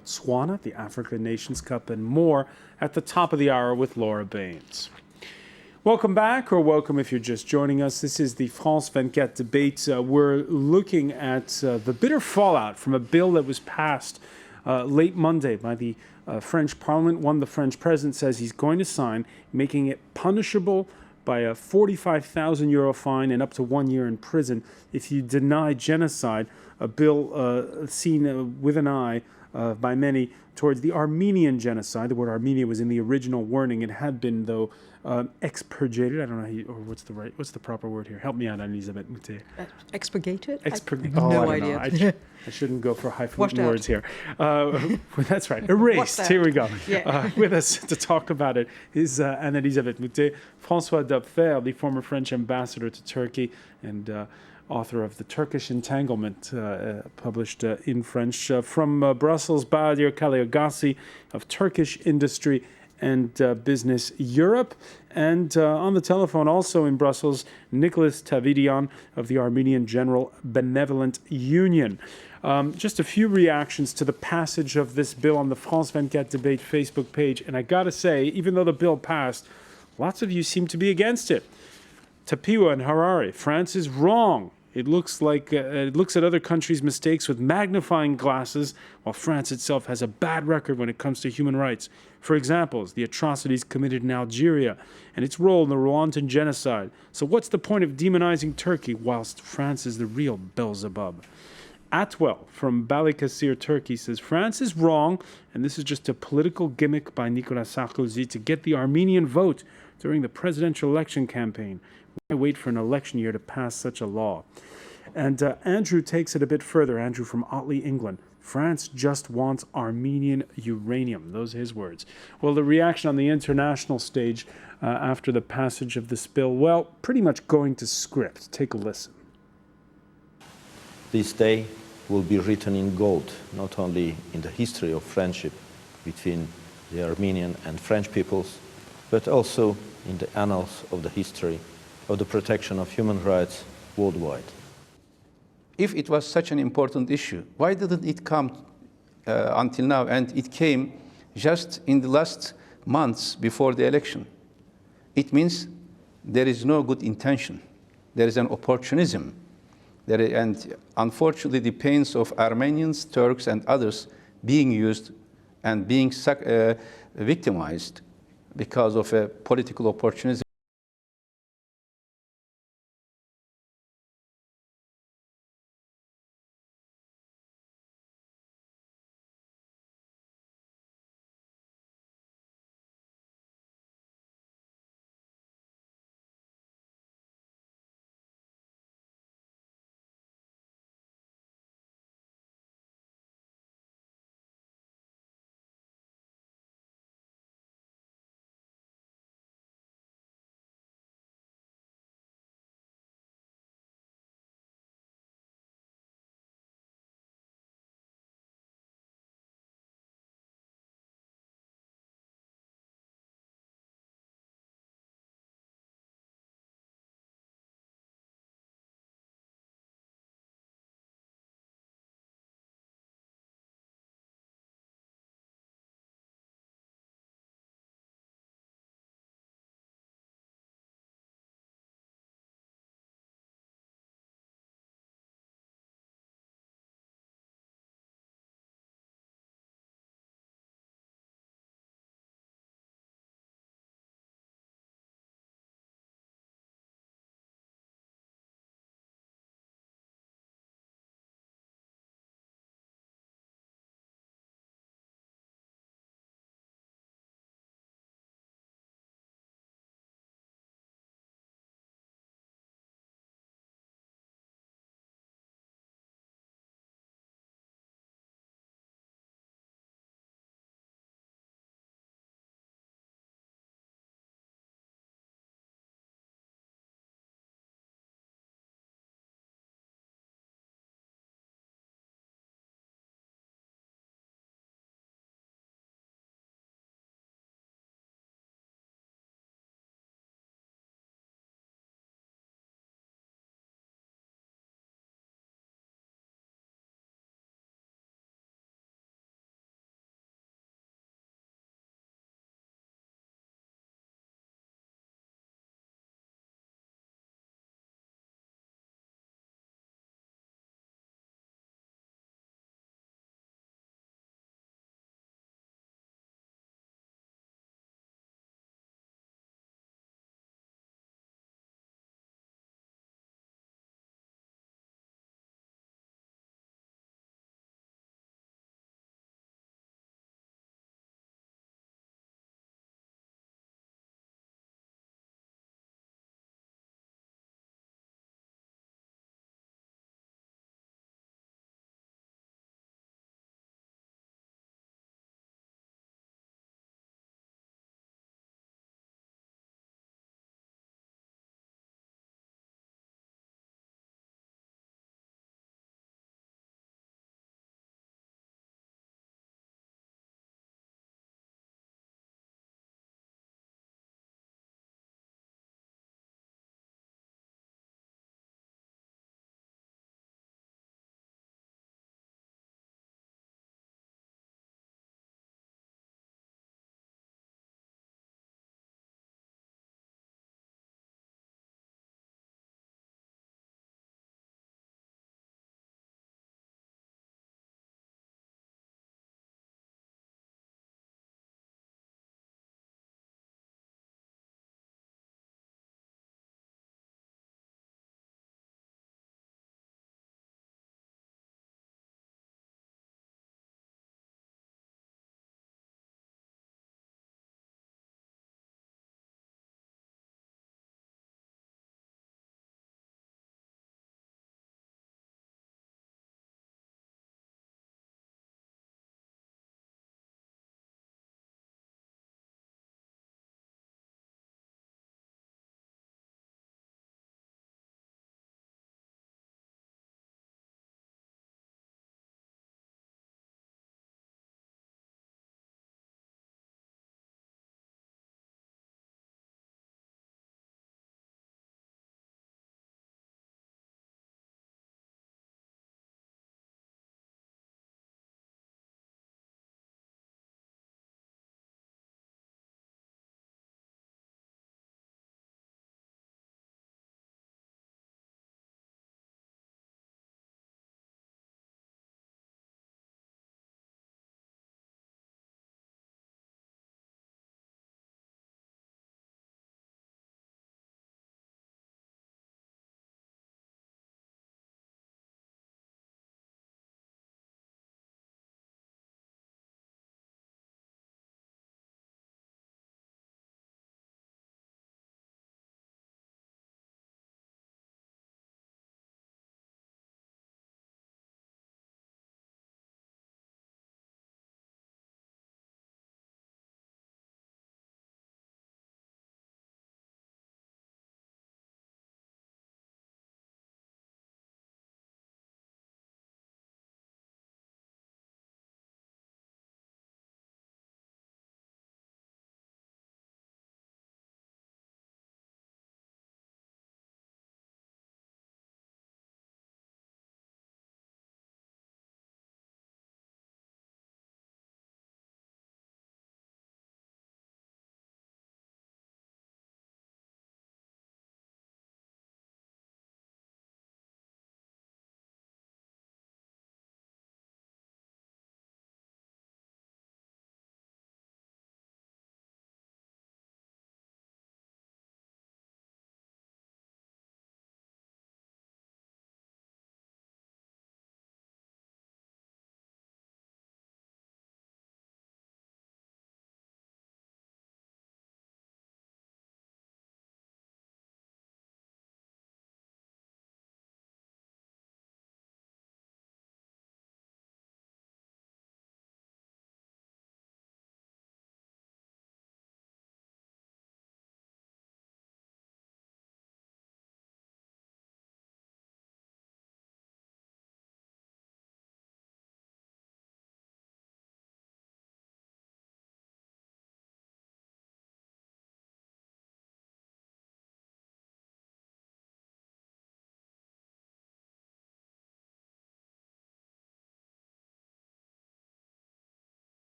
Botswana, the African Nations Cup, and more at the top of the hour with Laura Baines. Welcome back, or welcome if you're just joining us. This is the France 24 debate. We're looking at the bitter fallout from a bill that was passed late Monday by the French Parliament. One the French president says he's going to sign, making it punishable by a 45,000 euro fine and up to 1 year in prison if you deny genocide. A bill seen with an eye by many towards the Armenian genocide. The word Armenia was in the original warning. It had been, though, expurgated. I don't know what's the proper word here. Help me out, Elisabeth Moutet. Expurgated? No idea. I shouldn't go for highfalutin words here. That's right. Erased. Here we go. Yeah. With us to talk about it is Anne-Elisabeth Moutet, François Picard, the former French ambassador to Turkey and author of The Turkish Entanglement, published in French. From Brussels, Badir Kaliagassi of Turkish Industry and Business Europe. And on the telephone, also in Brussels, Nicholas Tavidian of the Armenian General Benevolent Union. Just a few reactions to the passage of this bill on the France 24 debate Facebook page. And I got to say, even though the bill passed, lots of you seem to be against it. Tapiwa and Harare, France is wrong. It looks at other countries' mistakes with magnifying glasses, while France itself has a bad record when it comes to human rights. For example, the atrocities committed in Algeria and its role in the Rwandan genocide. So what's the point of demonizing Turkey whilst France is the real Beelzebub? Atwell from Balıkesir, Turkey says, France is wrong, and this is just a political gimmick by Nicolas Sarkozy to get the Armenian vote during the presidential election campaign. Why wait for an election year to pass such a law? And Andrew takes it a bit further. Andrew from Otley, England. France just wants Armenian uranium. Those are his words. Well, the reaction on the international stage after the passage of this bill, well, pretty much going to script. Take a listen. This day will be written in gold, not only in the history of friendship between the Armenian and French peoples, but also in the annals of the history of the protection of human rights worldwide. If it was such an important issue, why didn't it come until now? And it came just in the last months before the election. It means there is no good intention. There is an opportunism. And unfortunately, the pains of Armenians, Turks, and others being used and being victimized because of a political opportunism.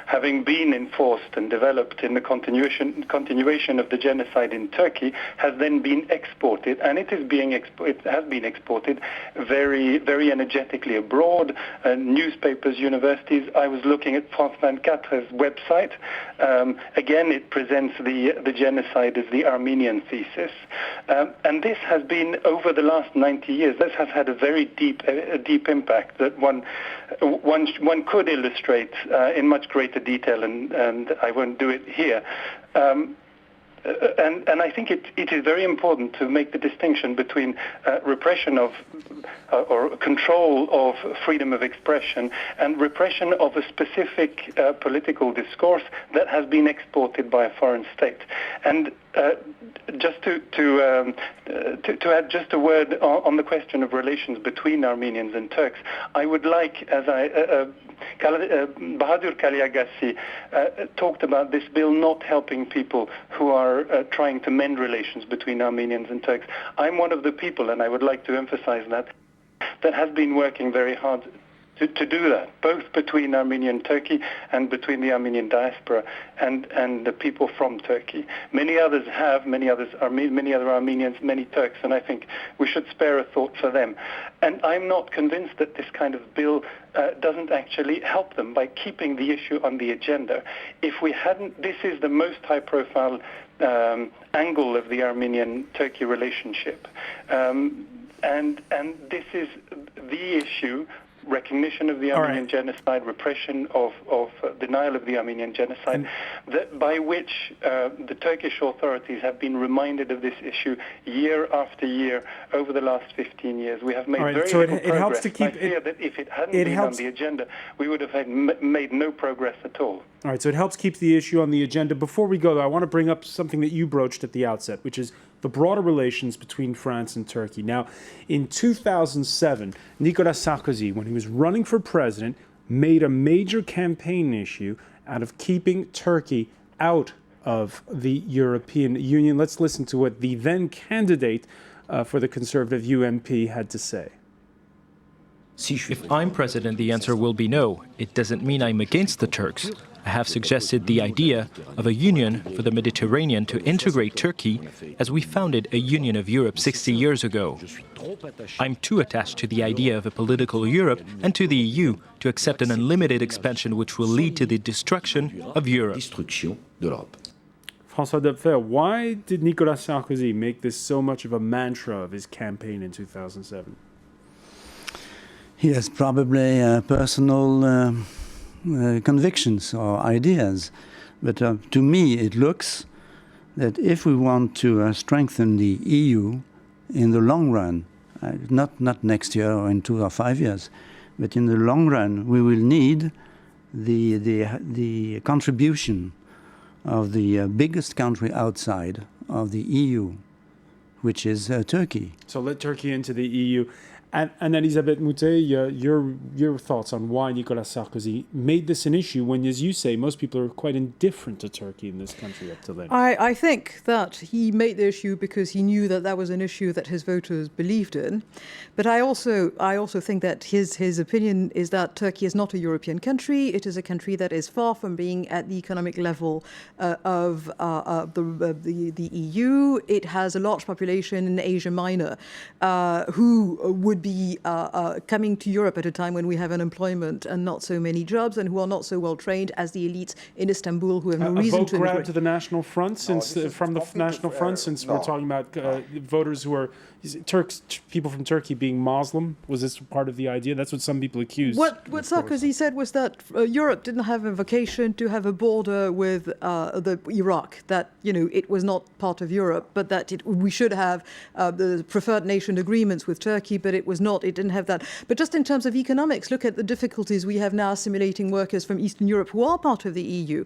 having been enforced and developed in the continuation of the genocide in Turkey, has then been exported, and it has been exported very, very energetically abroad. Newspapers, universities. I was looking at France 24's website. Again, it presents the genocide as the Armenian thesis, and this has been over the last 90 years. This has had a very deep impact that one could illustrate in much greater detail, and I won't do it here. And I think it is very important to make the distinction between repression of or control of freedom of expression and repression of a specific political discourse that has been exported by a foreign state. And just to add just a word on the question of relations between Armenians and Turks, I would like, as Bahadur Kaliagassi talked about this bill not helping people who are trying to mend relations between Armenians and Turks. I'm one of the people, and I would like to emphasize that has been working very hard to do that, both between Armenia and Turkey and between the Armenian diaspora and the people from Turkey. Many other Armenians, many Turks, and I think we should spare a thought for them. And I'm not convinced that this kind of bill doesn't actually help them by keeping the issue on the agenda. If we hadn't, this is the most high-profile angle of the Armenian-Turkey relationship, and this is the issue. Recognition of the Armenian genocide, repression of denial of the Armenian genocide, by which the Turkish authorities have been reminded of this issue year after year over the last 15 years. We have made very little progress. It helps to keep. I fear that if it hadn't been on the agenda, we would have made no progress at all. All right, so it helps keep the issue on the agenda. Before we go, though, I want to bring up something that you broached at the outset, which is the broader relations between France and Turkey. Now, in 2007, Nicolas Sarkozy, when he was running for president, made a major campaign issue out of keeping Turkey out of the European Union. Let's listen to what the then candidate for the Conservative UMP had to say. If I'm president, the answer will be no. It doesn't mean I'm against the Turks. I have suggested the idea of a union for the Mediterranean to integrate Turkey as we founded a Union of Europe 60 years ago. I'm too attached to the idea of a political Europe and to the EU to accept an unlimited expansion which will lead to the destruction of Europe. François Picard, why did Nicolas Sarkozy make this so much of a mantra of his campaign in 2007? He has probably personal convictions or ideas, but to me it looks that if we want to strengthen the EU in the long run, not next year or in 2 or 5 years, but in the long run, we will need the contribution of the biggest country outside of the EU, which is Turkey. So let Turkey into the EU. And Elisabeth Moutet, your thoughts on why Nicolas Sarkozy made this an issue when, as you say, most people are quite indifferent to Turkey in this country up to then? I think that he made the issue because he knew that was an issue that his voters believed in. But I also think that his opinion is that Turkey is not a European country. It is a country that is far from being at the economic level of the EU. It has a large population in Asia Minor who would be coming to Europe at a time when we have unemployment and not so many jobs, and who are not so well trained as the elites in Istanbul, who have no reason to. A vote grab to the National Front, since National Front, since we're talking about voters who are Turks, people from Turkey being Muslim. Was this part of the idea? That's what some people accused. What Sarkozy said was that Europe didn't have a vocation to have a border with Iraq. That it was not part of Europe, but that we should have the preferred nation agreements with Turkey. But it was not. It didn't have that. But just in terms of economics, look at the difficulties we have now assimilating workers from Eastern Europe who are part of the EU.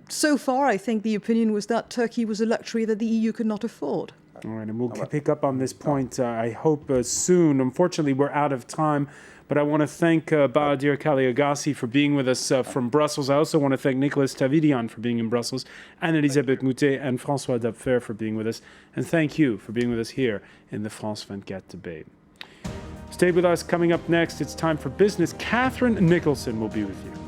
So far, I think the opinion was that Turkey was a luxury that the EU could not afford. All right, and we'll pick up on this point, I hope, soon. Unfortunately, we're out of time, but I want to thank Bahadur Kaliagassi for being with us from Brussels. I also want to thank Nicolas Tavidian for being in Brussels, and Elisabeth Moutet and François Picard for being with us. And thank you for being with us here in the France 24 debate. Stay with us. Coming up next, it's time for business. Catherine Nicholson will be with you.